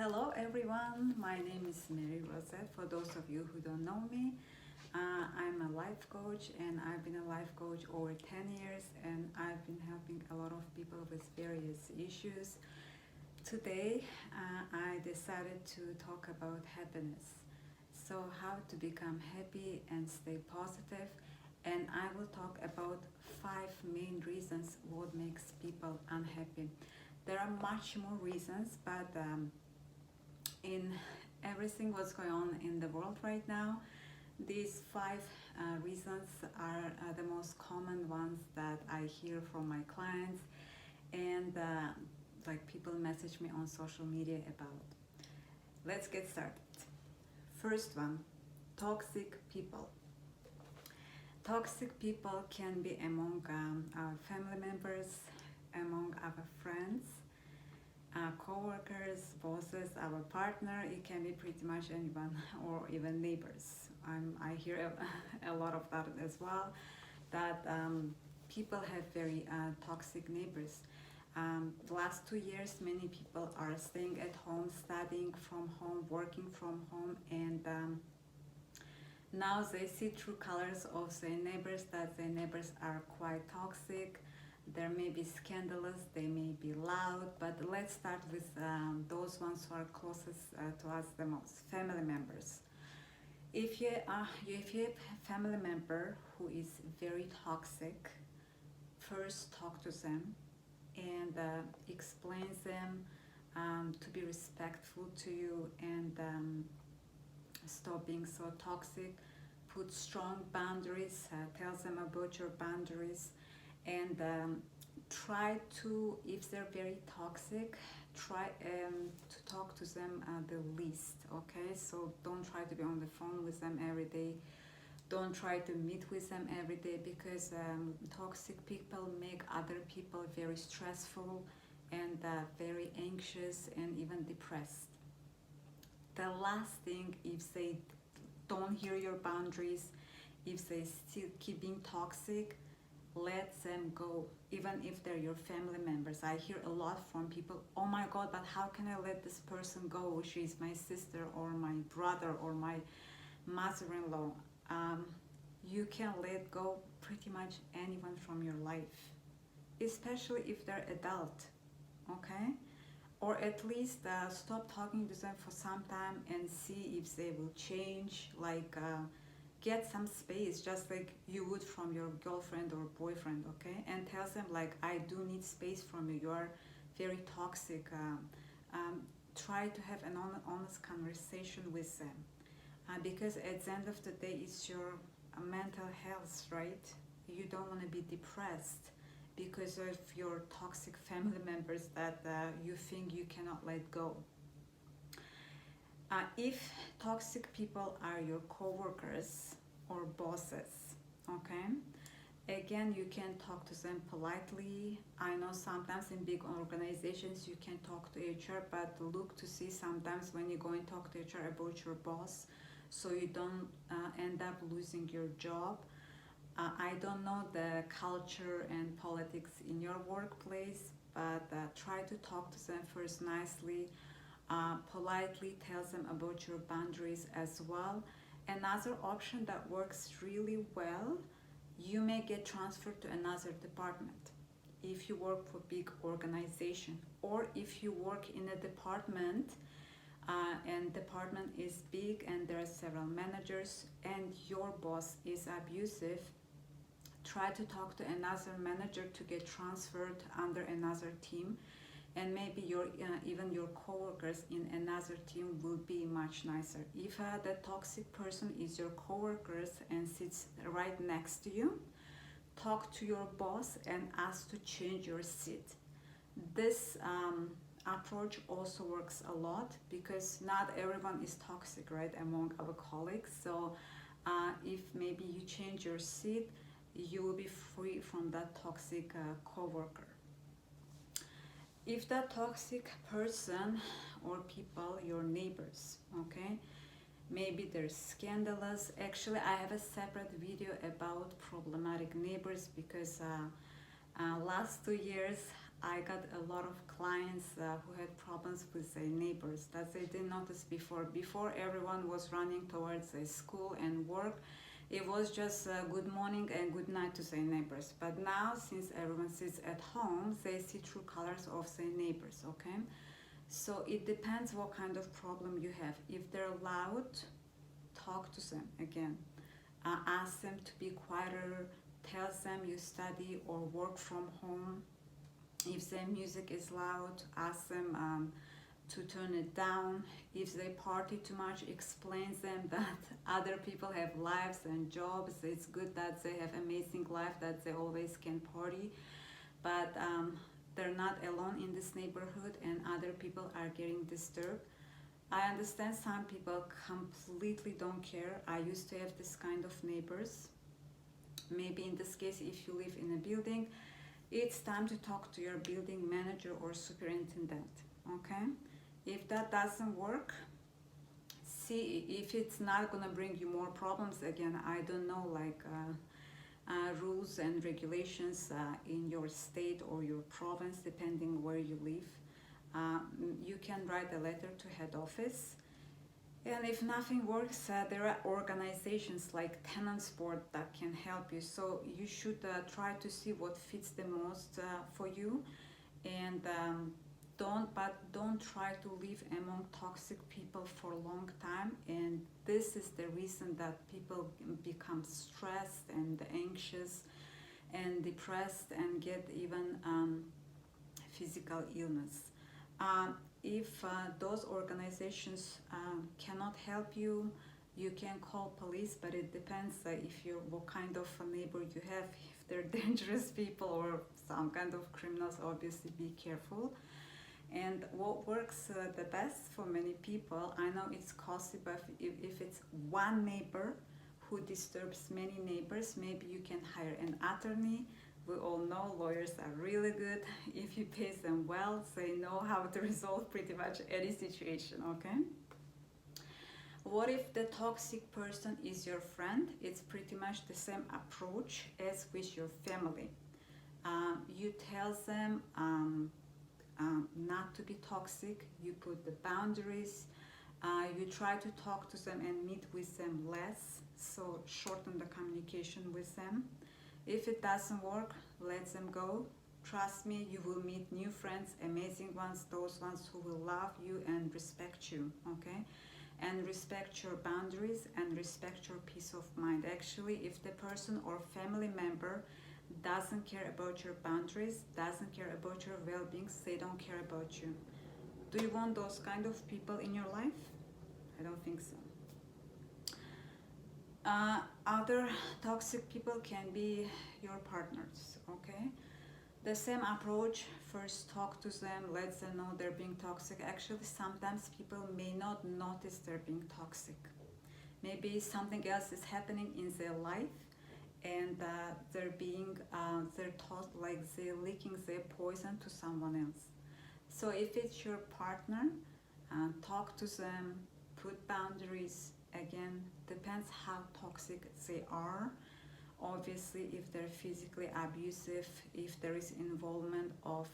Hello everyone, my name is Mary Rosette. For those of you who don't know me, I'm a life coach and I've been a life coach over 10 years and I've been helping a lot of people with various issues. Today I decided to talk about happiness. So how to become happy and stay positive, and I will talk about 5 main reasons what makes people unhappy. There are much more reasons, but in everything what's going on in the world right now, these five reasons are the most common ones that I hear from my clients, and like people message me on social media about. Let's get started. First one, toxic people. Toxic people can be among our family members, among our friends, co-workers, bosses, our partner. It can be pretty much anyone, or even neighbors. I hear a lot of that as well, that people have very toxic neighbors. The last 2 years, many people are staying at home, studying from home, working from home, and now they see true colors of their neighbors, that their neighbors are quite toxic. They may be scandalous, they may be loud, but let's start with those ones who are closest to us the most, family members. If you have a family member who is very toxic, first talk to them and explain them to be respectful to you and stop being so toxic. Put strong boundaries, tell them about your boundaries, and try to, if they're very toxic, try to talk to them the least. Okay, so don't try to be on the phone with them every day. Don't try to meet with them every day, because toxic people make other people very stressful and very anxious and even depressed. The last thing, if they don't hear your boundaries, if they still keep being toxic, let them go, even if they're your family members. I hear a lot from people, oh my god, but how can I let this person go? She's my sister or my brother or my mother-in-law. You can let go pretty much anyone from your life, especially if they're adult, okay? Or at least stop talking to them for some time and see if they will change. Like get some space, just like you would from your girlfriend or boyfriend, okay? And tell them, like, I do need space from you, you are very toxic. Try to have an honest conversation with them, because at the end of the day, it's your mental health, right? You don't want to be depressed because of your toxic family members that you think you cannot let go. If toxic people are your co-workers or bosses, okay, again, you can talk to them politely. I know sometimes in big organizations you can talk to HR, but look to see sometimes when you go and talk to HR about your boss, so you don't end up losing your job. I don't know the culture and politics in your workplace, but try to talk to them first nicely, politely tell them about your boundaries as well. Another option that works really well, you may get transferred to another department if you work for big organization, or if you work in a department and department is big and there are several managers and your boss is abusive. Try to talk to another manager to get transferred under another team, and maybe your even your coworkers in another team will be much nicer. If the toxic person is your coworkers and sits right next to you, talk to your boss and ask to change your seat. This approach also works a lot, because not everyone is toxic, right, among our colleagues. So if maybe you change your seat, you will be free from that toxic coworker. If that toxic person or people, your neighbors, okay, maybe they're scandalous. Actually, I have a separate video about problematic neighbors, because last 2 years I got a lot of clients who had problems with their neighbors that they didn't notice before. Before, everyone was running towards their school and work. It was just good morning and good night to their neighbors. But now, since everyone sits at home, they see true colors of their neighbors, okay? So it depends what kind of problem you have. If they're loud, talk to them again. Ask them to be quieter, tell them you study or work from home. If their music is loud, ask them to turn it down. If they party too much, explain them that other people have lives and jobs. It's good that they have amazing life, that they always can party, but they're not alone in this neighborhood and other people are getting disturbed. I understand some people completely don't care. I used to have this kind of neighbors. Maybe in this case, if you live in a building, it's time to talk to your building manager or superintendent, okay? If that doesn't work, see if it's not gonna bring you more problems. Again, I don't know, like rules and regulations in your state or your province, depending where you live. You can write a letter to head office. And if nothing works, there are organizations like Tenants Board that can help you. So you should try to see what fits the most for you, and don't try to live among toxic people for a long time. And this is the reason that people become stressed and anxious and depressed and get even physical illness. If those organizations cannot help you, you can call police, but it depends if you what kind of a neighbor you have. If they're dangerous people or some kind of criminals, obviously be careful. And what works the best for many people, I know it's costly, but if it's one neighbor who disturbs many neighbors, maybe you can hire an attorney. We all know lawyers are really good. If you pay them well, they know how to resolve pretty much any situation, okay? What if the toxic person is your friend? It's pretty much the same approach as with your family. You tell them not to be toxic, you put the boundaries, you try to talk to them and meet with them less, so shorten the communication with them. If it doesn't work, let them go. Trust me, you will meet new friends, amazing ones, those ones who will love you and respect you, okay? And respect your boundaries and respect your peace of mind. Actually, if the person or family member doesn't care about your boundaries, doesn't care about your well-being, they don't care about you. Do you want those kind of people in your life? I don't think so. Other toxic people can be your partners, okay? The same approach, first talk to them, let them know they're being toxic. Actually, sometimes people may not notice they're being toxic. Maybe something else is happening in their life, and they're taught like they're leaking their poison to someone else. So if it's your partner, talk to them, put boundaries. Again, depends how toxic they are. Obviously, if they're physically abusive, if there is involvement of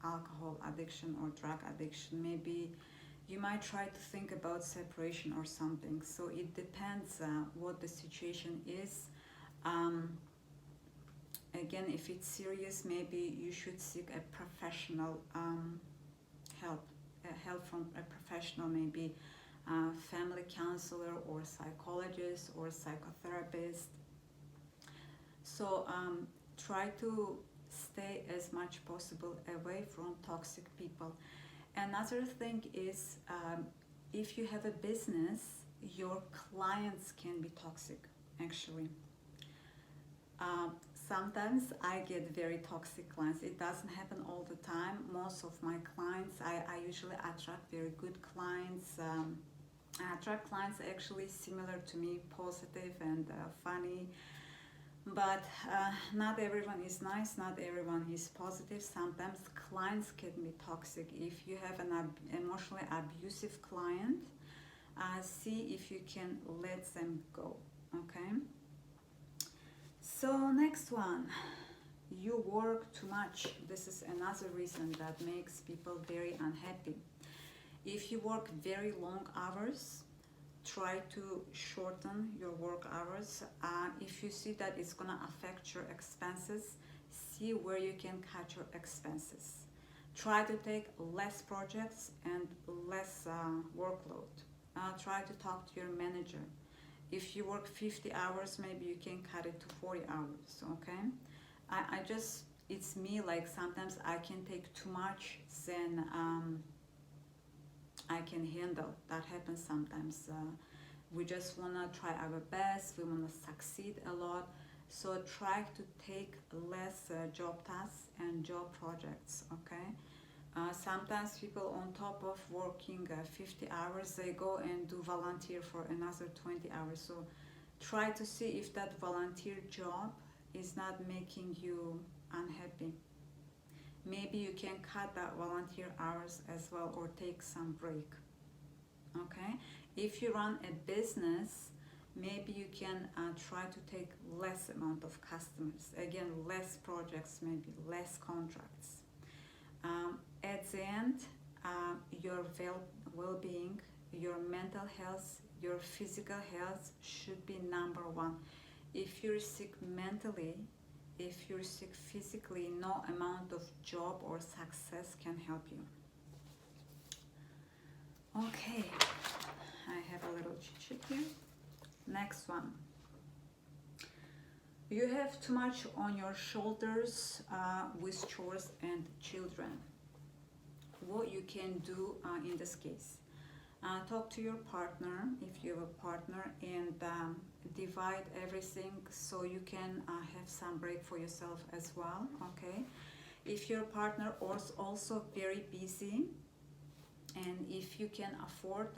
alcohol addiction or drug addiction, maybe you might try to think about separation or something. So it depends what the situation is. Again, if it's serious, maybe you should seek a professional help from a professional, maybe family counselor or psychologist or psychotherapist. So try to stay as much possible away from toxic people. Another thing is if you have a business, your clients can be toxic, actually. Sometimes I get very toxic clients. It doesn't happen all the time. Most of my clients, I usually attract very good clients. I attract clients actually similar to me, positive and funny. But not everyone is nice, not everyone is positive. Sometimes clients can be toxic. If you have an emotionally abusive client, see if you can let them go, okay? So next one, you work too much. This is another reason that makes people very unhappy. If you work very long hours, try to shorten your work hours. If you see that it's gonna affect your expenses, see where you can cut your expenses. Try to take less projects and less workload. Try to talk to your manager. If you work 50 hours, maybe you can cut it to 40 hours, okay? I just, it's me, like sometimes I can take too much than I can handle. That happens sometimes. We just want to try our best, we want to succeed a lot. So try to take less job tasks and job projects, okay? Sometimes people on top of working 50 hours, they go and do volunteer for another 20 hours. So try to see if that volunteer job is not making you unhappy. Maybe you can cut that volunteer hours as well or take some break, okay? If you run a business, maybe you can try to take less amount of customers. Again, less projects, maybe less contracts. At the end, your well-being, your mental health, your physical health should be number one. If you're sick mentally, if you're sick physically, no amount of job or success can help you. Okay, I have a little chit-chat here. Next one. You have too much on your shoulders with chores and children. What you can do in this case, talk to your partner if you have a partner, and divide everything so you can have some break for yourself as well, okay? If your partner is also very busy, and if you can afford,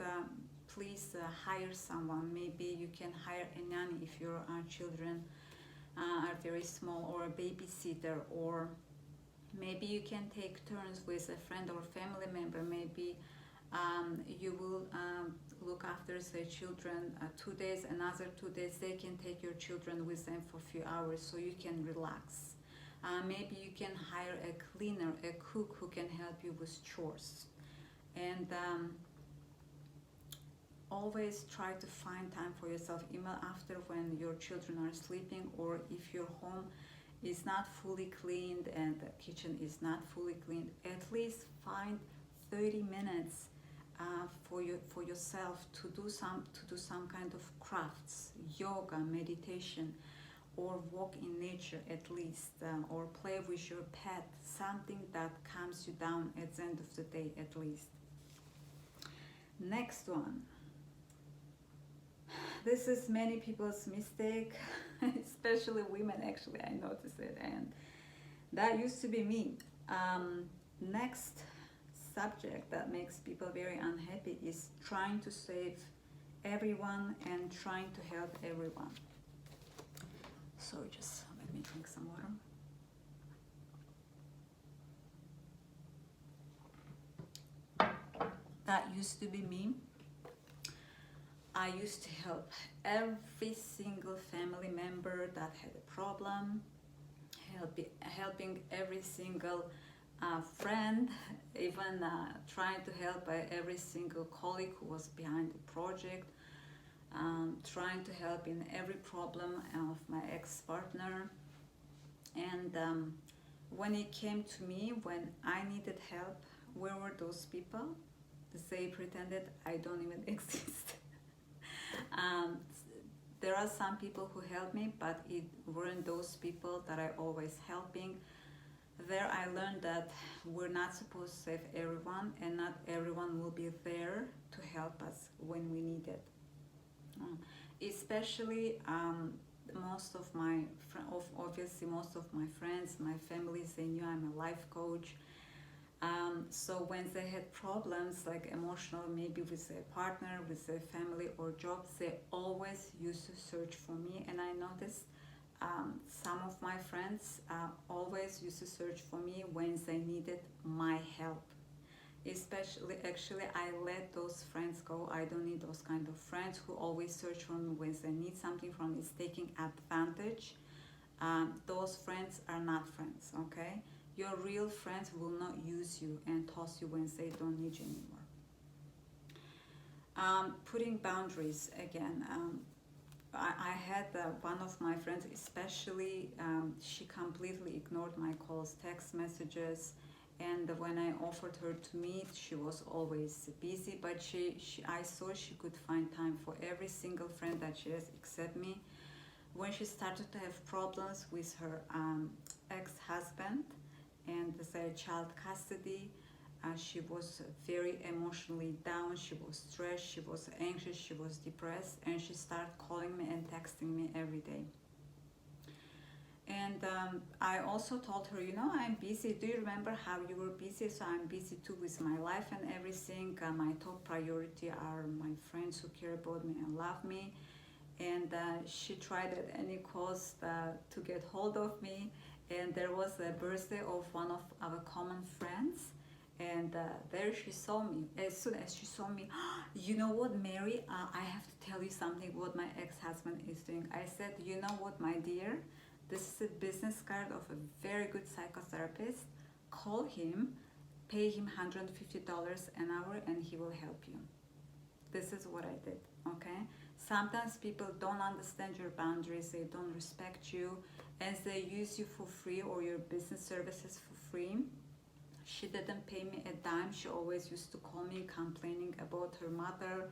please hire someone. Maybe you can hire a nanny if your children are very small, or a babysitter, or maybe you can take turns with a friend or family member. Maybe you will look after the children 2 days, another 2 days they can take your children with them for a few hours so you can relax. Maybe you can hire a cleaner, a cook who can help you with chores. And always try to find time for yourself, even after when your children are sleeping, or if your home is not fully cleaned and the kitchen is not fully cleaned. At least find 30 minutes for yourself to do some kind of crafts, yoga, meditation, or walk in nature at least, or play with your pet, something that calms you down at the end of the day at least. Next one. This is many people's mistake, especially women, actually, I noticed it, and that used to be me. Next subject that makes people very unhappy is trying to save everyone and trying to help everyone. So just let me drink some water. That used to be me. I used to help every single family member that had a problem, helping every single friend, even trying to help every single colleague who was behind the project, trying to help in every problem of my ex-partner. And when it came to me, when I needed help, where were those people? They pretended I don't even exist. There are some people who helped me, but it weren't those people that I always helping. There I learned that we're not supposed to save everyone, and not everyone will be there to help us when we need it. Especially most of my friends, my families, they knew I'm a life coach. So when they had problems like emotional, maybe with their partner, with their family or jobs, they always used to search for me. And I noticed some of my friends always used to search for me when they needed my help. Especially, actually, I let those friends go. I don't need those kind of friends who always search for me when they need something from me. It's taking advantage those friends are not friends, okay? Your real friends will not use you and toss you when they don't need you anymore. Putting boundaries again. I had one of my friends, especially, she completely ignored my calls, text messages, and when I offered her to meet, she was always busy. But I saw she could find time for every single friend that she has except me. When she started to have problems with her ex-husband and their child custody, she was very emotionally down, she was stressed, she was anxious, she was depressed, and she started calling me and texting me every day. And I also told her, I'm busy. Do you remember how you were busy? So I'm busy too with my life and everything. My top priority are my friends who care about me and love me. And she tried at any cost to get hold of me. And there was a birthday of one of our common friends. And there she saw me. As soon as she saw me, you know what, Mary? I have to tell you something what my ex-husband is doing. I said, you know what, my dear? This is a business card of a very good psychotherapist. Call him, pay him $150 an hour, and he will help you. This is what I did, okay? Sometimes people don't understand your boundaries, they don't respect you, and they use you for free or your business services for free. She didn't pay me a dime. She always used to call me complaining about her mother,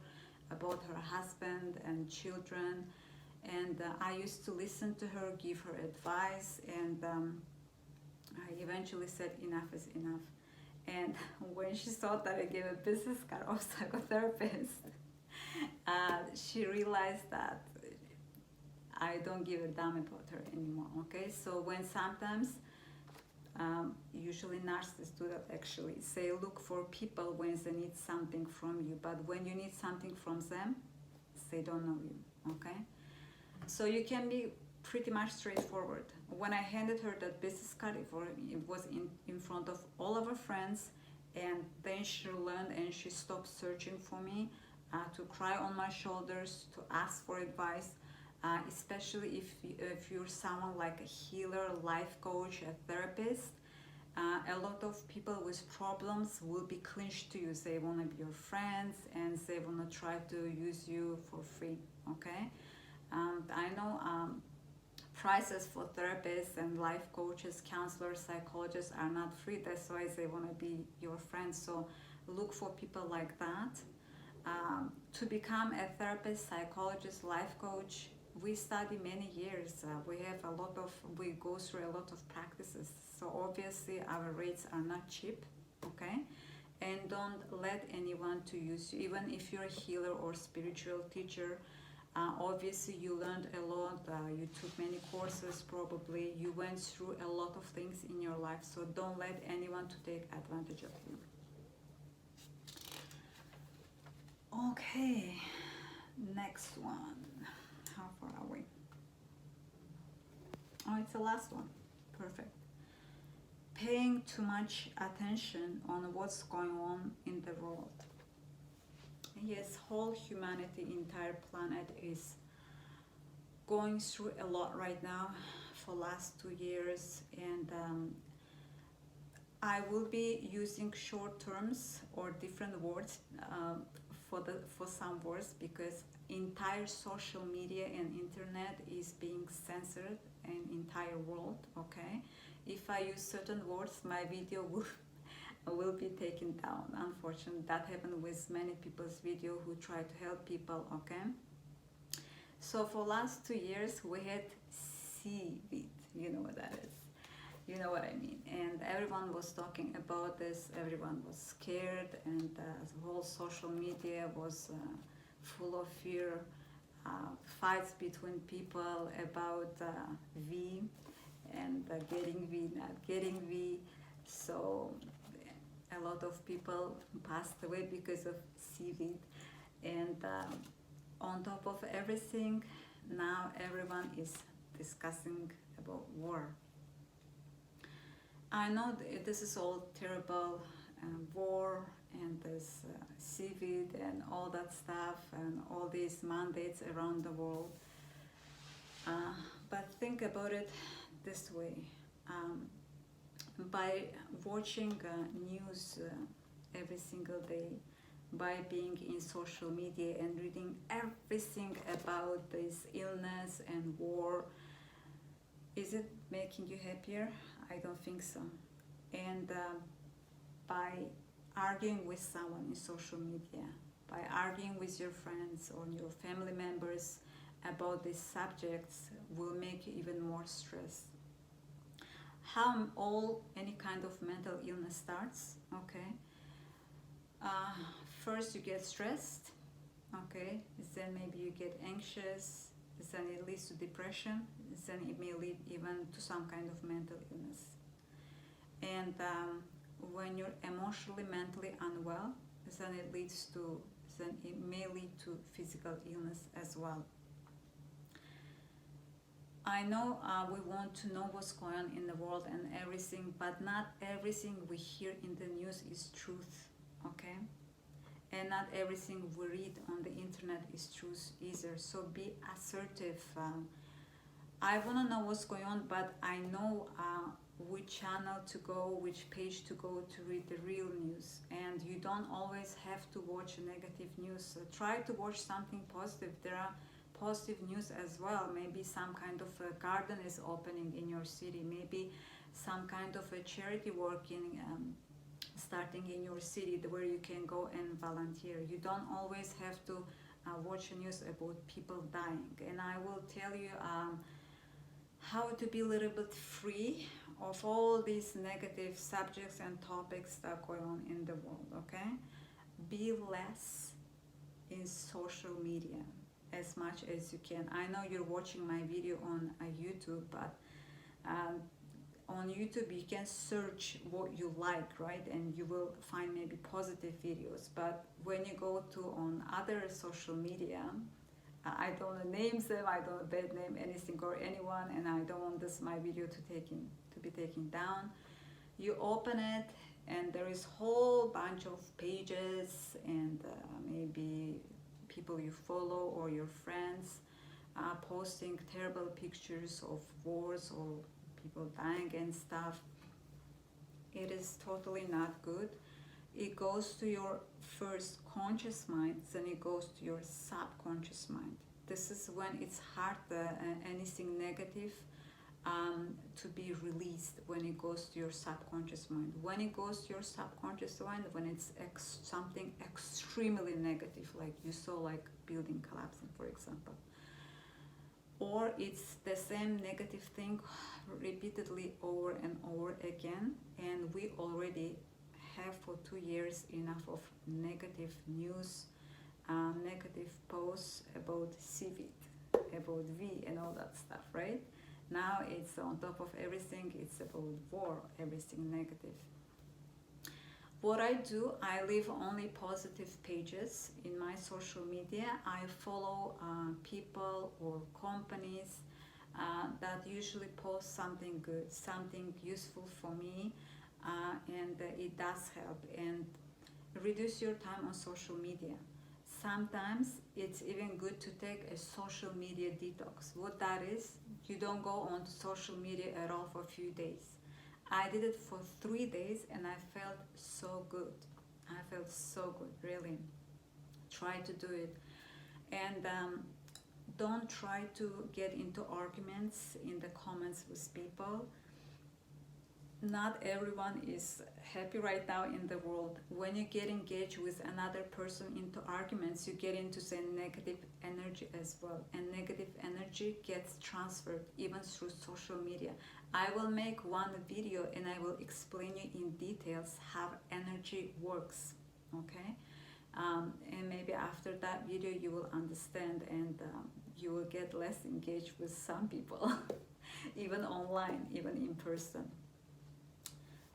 about her husband and children. And I used to listen to her, give her advice, and I eventually said enough is enough. And when she saw that I gave a business card of psychotherapist, she realized that I don't give a damn about her anymore, okay? So when sometimes, usually narcissists do that actually, they look for people when they need something from you, but when you need something from them, they don't know you, okay? So you can be pretty much straightforward. When I handed her that business card, it was in front of all of her friends, and then she learned and she stopped searching for me, to cry on my shoulders, to ask for advice, especially if you're someone like a healer, life coach, a therapist. A lot of people with problems will be clinched to you. They want to be your friends and they want to try to use you for free, okay? I know prices for therapists and life coaches, counselors, psychologists are not free. That's why they want to be your friends. So look for people like that. To become a therapist, psychologist, life coach, we study many years. We go through a lot of practices. So obviously our rates are not cheap, okay? And don't let anyone to use you. Even if you're a healer or spiritual teacher, obviously you learned a lot, you took many courses probably, you went through a lot of things in your life, so don't let anyone to take advantage of you. Okay, next one. How far are we? Oh, it's the last one. Perfect. Paying too much attention on what's going on in the world. Yes, whole humanity, entire planet is going through a lot right now for last 2 years, and I will be using short terms or different words for some words, because entire social media and internet is being censored in entire world, okay? If I use certain words, my video will be taken down. Unfortunately, that happened with many people's video who try to help people, okay? So for last 2 years we had COVID. You know what that is, you know what I mean, and everyone was talking about this, everyone was scared, and the whole social media was full of fear, fights between people about V and getting V, not getting V. So a lot of people passed away because of COVID, and on top of everything, now everyone is discussing about war. I know this is all terrible, war and this COVID and all that stuff and all these mandates around the world. But think about it, this way. Um, by watching news every single day, by being in social media and reading everything about this illness and war, is it making you happier? I don't think so. And by arguing with someone in social media, by arguing with your friends or your family members about these subjects, will make you even more stressed. How all any kind of mental illness starts, okay? uh, First you get stressed, okay, then maybe you get anxious, then it leads to depression, then it may lead even to some kind of mental illness. And when you're emotionally mentally unwell, then it leads to then it may lead to physical illness as well. I know we want to know what's going on in the world and everything, but not everything we hear in the news is truth, okay? And not everything we read on the internet is truth either. So be assertive. I want to know what's going on, but I know which channel to go, which page to go to read the real news. And you don't always have to watch negative news. So try to watch something positive. There are positive news as well. Maybe some kind of a garden is opening in your city. Maybe some kind of a charity working starting in your city where you can go and volunteer. You don't always have to watch news about people dying. And I will tell you how to be a little bit free of all these negative subjects and topics that are going on in the world, okay? Be less in social media as much as you can. I know you're watching my video on YouTube, but on YouTube you can search what you like, right? And you will find maybe positive videos. But when you go to on other social media, I don't want to name them, I don't want to bad name anything or anyone, and I don't want this my video to be taken down. You open it and there is whole bunch of pages and maybe people you follow or your friends posting terrible pictures of wars or people dying and stuff. It is totally not good. It goes to your first conscious mind, then it goes to your subconscious mind. This is when it's hard, anything negative to be released, when it goes to your subconscious mind. When it goes to your subconscious mind, when it's something extremely negative, like you saw like building collapsing, for example. Or it's the same negative thing repeatedly over and over again, and we already have for 2 years enough of negative news, negative posts about CVID, about V and all that stuff, right? Now it's on top of everything, it's about war, everything negative. What I do, I leave only positive pages in my social media. I follow people or companies that usually post something good, something useful for me, and it does help. And reduce your time on social media. Sometimes it's even good to take a social media detox. What that is, you don't go on social media at all for a few days. I did it for 3 days and I felt so good. I felt so good, really. Try to do it. And don't try to get into arguments in the comments with people. Not everyone is happy right now in the world. When you get engaged with another person into arguments, you get into say negative energy as well. And negative energy gets transferred even through social media. I will make one video and I will explain you in details how energy works, okay? And maybe after that video you will understand, and you will get less engaged with some people, even online, even in person.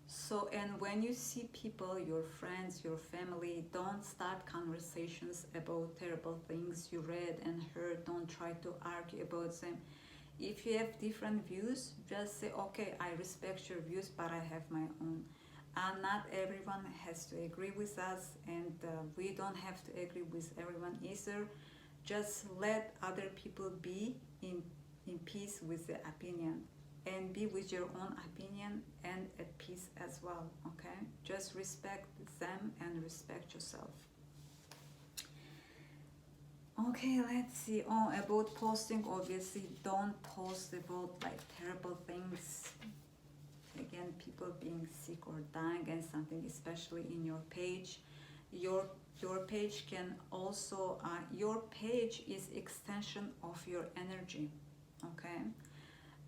So, and when you see people, your friends, your family, don't start conversations about terrible things you read and heard. Don't try to argue about them. If you have different views, just say, okay, I respect your views, but I have my own. And not everyone has to agree with us, and we don't have to agree with everyone either. Just let other people be in peace with their opinion. and be with your own opinion and at peace as well. Okay, just respect them and respect yourself. Okay, let's see. Oh, about posting, obviously don't post about like terrible things. Again, people being sick or dying and something, especially in your page. Your page can also your page is extension of your energy. Okay,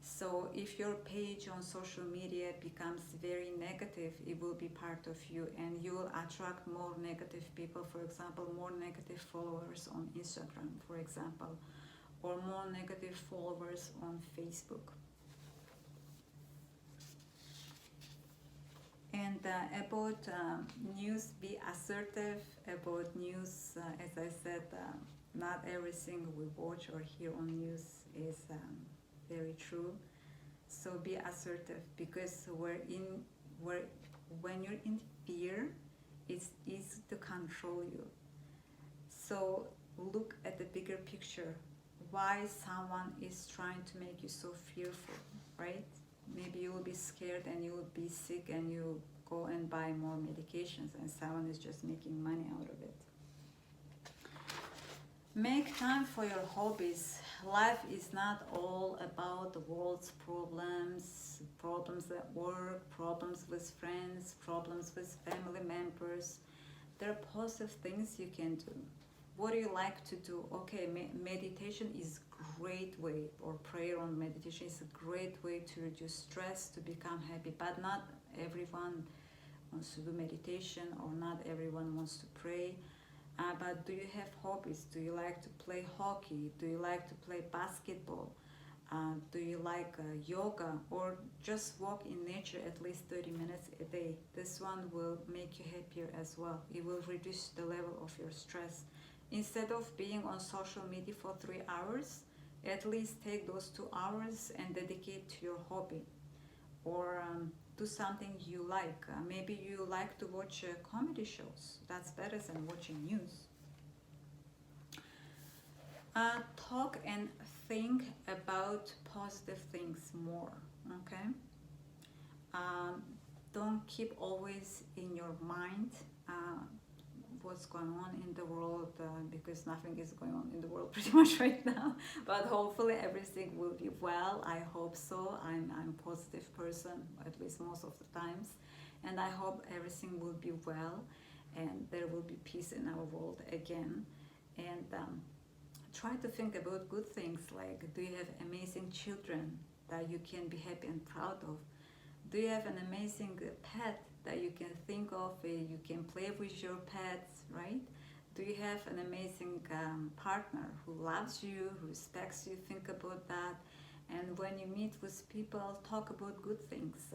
so if your page on social media becomes very negative, it will be part of you, and you will attract more negative people. For example, more negative followers on Instagram, for example, or more negative followers on Facebook. And about news, be assertive about news. As I said, not everything we watch or hear on news is very true. So be assertive, because when you're in fear, it's easy to control you. So look at the bigger picture. Why someone is trying to make you so fearful, right? Maybe you will be scared and you will be sick and you go and buy more medications, and someone is just making money out of it. Make time for your hobbies. Life is not all about the world's problems, problems at work, problems with friends, problems with family members. There are positive things you can do. What do you like to do? Okay, meditation is a great way, or prayer on meditation is a great way to reduce stress, to become happy, but not everyone wants to do meditation, or not everyone wants to pray. But do you have hobbies? Do you like to play hockey? Do you like to play basketball? Do you like yoga, or just walk in nature at least 30 minutes a day? This one will make you happier as well. It will reduce the level of your stress. Instead of being on social media for 3 hours, at least take those 2 hours and dedicate to your hobby, or do something you like. Maybe you like to watch comedy shows. That's better than watching news. Talk and think about positive things more. Okay. Um, don't keep always in your mind what's going on in the world, because nothing is going on in the world pretty much right now, but hopefully everything will be well. I hope so. I'm a positive person, at least most of the times, and I hope everything will be well and there will be peace in our world again. And try to think about good things, like, do you have amazing children that you can be happy and proud of? Do you have an amazing pet that you can think of? You can play with your pets, right? Do you have an amazing partner who loves you, who respects you? Think about that. And when you meet with people, talk about good things.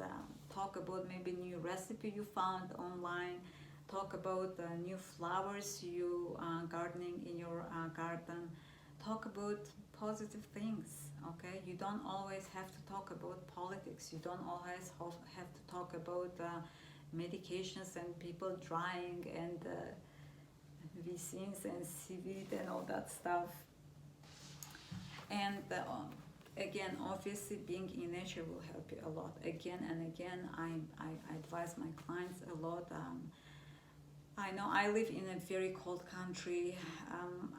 Talk about maybe new recipe you found online. Talk about new flowers you gardening in your garden. Talk about positive things. Okay, you don't always have to talk about politics. You don't always have to talk about medications and people dying and vaccines and seaweed and all that stuff. And again, obviously, being in nature will help you a lot. Again and again, I advise my clients a lot. I know I live in a very cold country.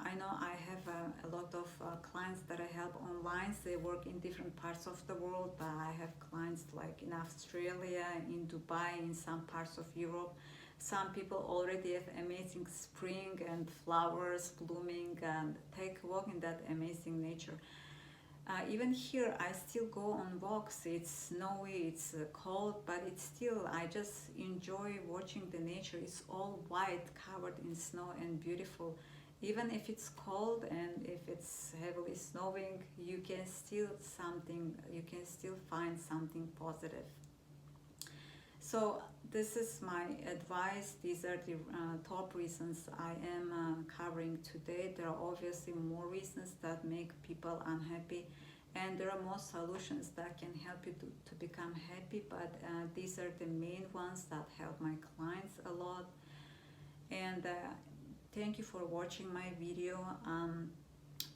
I know I have a lot of clients that I help online. They work in different parts of the world. I have clients like in Australia, in Dubai, in some parts of Europe. Some people already have amazing spring and flowers blooming, and take a walk in that amazing nature. Even here, I still go on walks. It's snowy, it's cold, but it's still, I just enjoy watching the nature. It's all white, covered in snow and beautiful. Even if it's cold and if it's heavily snowing, you can still find something positive. So this is my advice. These are the top reasons I am covering today. There are obviously more reasons that make people unhappy, and there are more solutions that can help you to become happy, but these are the main ones that help my clients a lot. And thank you for watching my video.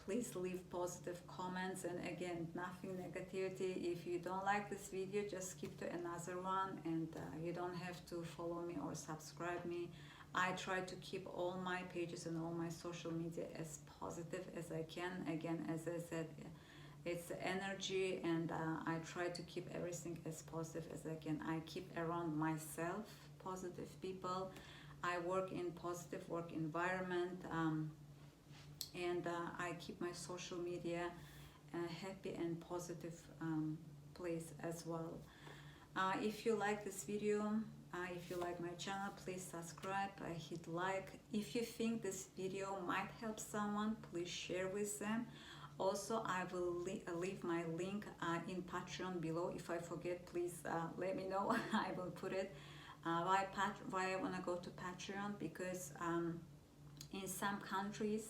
please leave positive comments, and again, nothing negativity. If you don't like this video, just skip to another one, and you don't have to follow me or subscribe me. I try to keep all my pages and all my social media as positive as I can. Again, as I said, it's energy, and I try to keep everything as positive as I can. I keep around myself positive people. I work in positive work environment, and I keep my social media happy and positive place as well. If you like this video, if you like my channel, please subscribe, hit like. If you think this video might help someone, please share with them. Also, I will leave my link in Patreon below. If I forget, please let me know. I will put it. Why I want to go to Patreon? Because in some countries,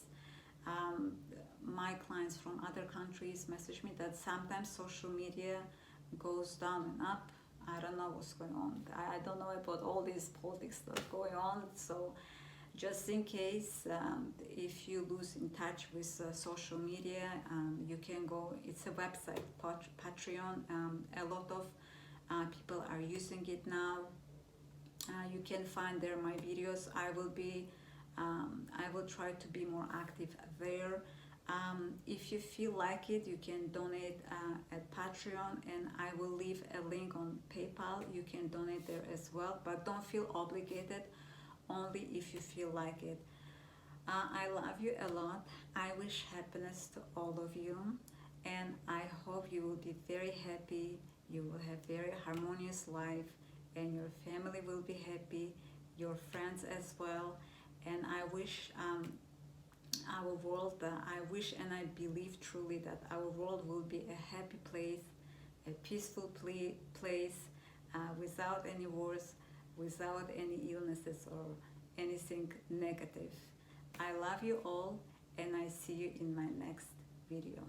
my clients from other countries message me that sometimes social media goes down and up. I don't know what's going on. I don't know about all this politics stuff going on. So just in case, if you lose in touch with social media, you can go, it's a website, Patreon. A lot of people are using it now. You can find there my videos. I will try to be more active there. If you feel like it, you can donate at Patreon, and I will leave a link on PayPal. You can donate there as well, but don't feel obligated, only if you feel like it. I love you a lot. I wish happiness to all of you, and I hope you will be very happy. You will have very harmonious life, and your family will be happy, your friends as well. And I wish our world, I wish and I believe truly that our world will be a happy place, a peaceful place, without any wars, without any illnesses or anything negative. I love you all, and I see you in my next video.